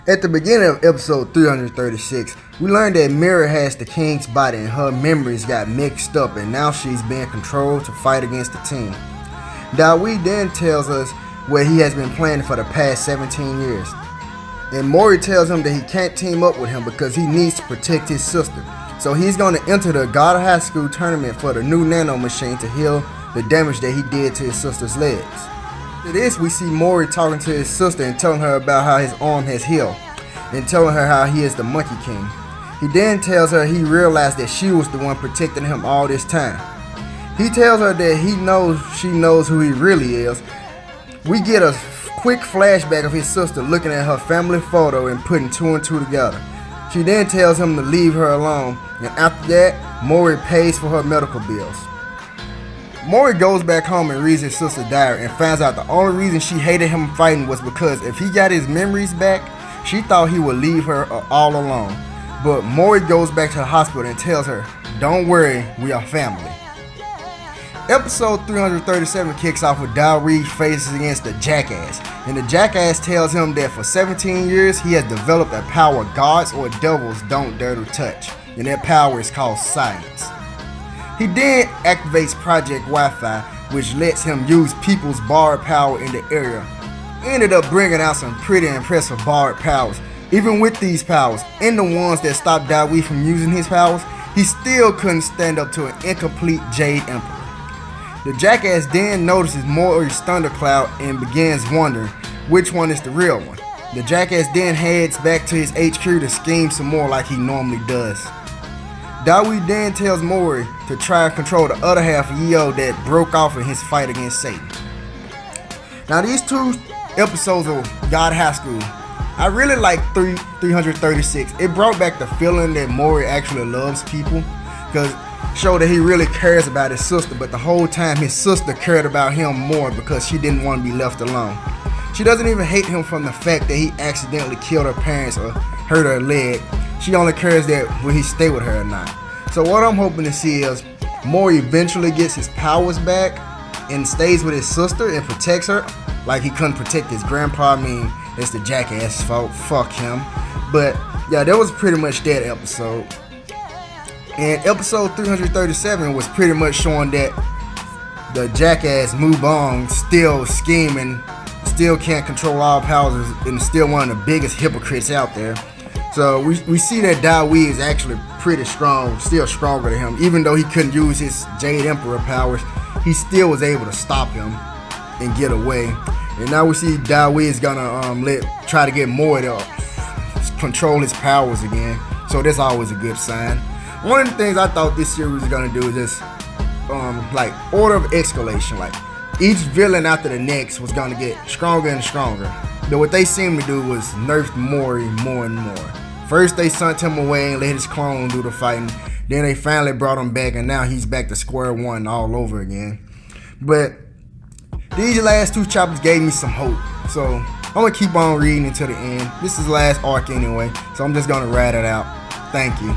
At the beginning of episode 336, we learned that Mira has the king's body and her memories got mixed up and now she's being controlled to fight against the team. Dawi then tells us what he has been planning for the past 17 years. And Mori tells him that he can't team up with him because he needs to protect his sister. So he's going to enter the God of High School tournament for the new nano machine to heal the damage that he did to his sister's legs. After this, we see Mori talking to his sister and telling her about how his arm has healed and telling her how he is the Monkey King. He then tells her he realized that she was the one protecting him all this time. He tells her that she knows who he really is. We get a quick flashback of his sister looking at her family photo and putting two and two together. She then tells him to leave her alone, and after that, Mori pays for her medical bills. Mori goes back home and reads his sister's diary and finds out the only reason she hated him fighting was because if he got his memories back, she thought he would leave her all alone. But Mori goes back to the hospital and tells her, "Don't worry, we are family." Episode 337 kicks off with Dawi faces against the Jackass, and the Jackass tells him that for 17 years he has developed a power gods or devils don't dare to touch, and that power is called science. He then activates Project Wi-Fi, which lets him use people's borrowed power in the area. He ended up bringing out some pretty impressive borrowed powers. Even with these powers, and the ones that stopped Dawi from using his powers, he still couldn't stand up to an incomplete Jade Emperor. The Jackass then notices Mori's thundercloud and begins wondering which one is the real one. The Jackass then heads back to his HQ to scheme some more like he normally does. Dawi then tells Mori to try and control the other half of Yo that broke off in his fight against Satan. Now these two episodes of God High School, I really like 336. It brought back the feeling that Mori actually loves people, because it showed that he really cares about his sister, but the whole time his sister cared about him more because she didn't want to be left alone. She doesn't even hate him from the fact that he accidentally killed her parents or hurt her leg. She only cares that will he stay with her or not. So what I'm hoping to see is Mori eventually gets his powers back and stays with his sister and protects her like he couldn't protect his grandpa. I mean, it's the Jackass fault, fuck him. But yeah, that was pretty much that episode. And episode 337 was pretty much showing that the Jackass Mubong still scheming, still can't control all powers, and still one of the biggest hypocrites out there. So we see that Dawi is actually pretty strong, still stronger than him. Even though he couldn't use his Jade Emperor powers, he still was able to stop him and get away. And now we see Dawi is gonna try to get Mori to control his powers again. So that's always a good sign. One of the things I thought this series was gonna do is just like order of escalation. Like each villain after the next was gonna get stronger and stronger. But what they seemed to do was nerf Mori more and more. First they sent him away and let his clone do the fighting. Then they finally brought him back, and now he's back to square one all over again. But these last two chapters gave me some hope. So I'm gonna keep on reading until the end. This is the last arc anyway, so I'm just gonna ride it out. Thank you.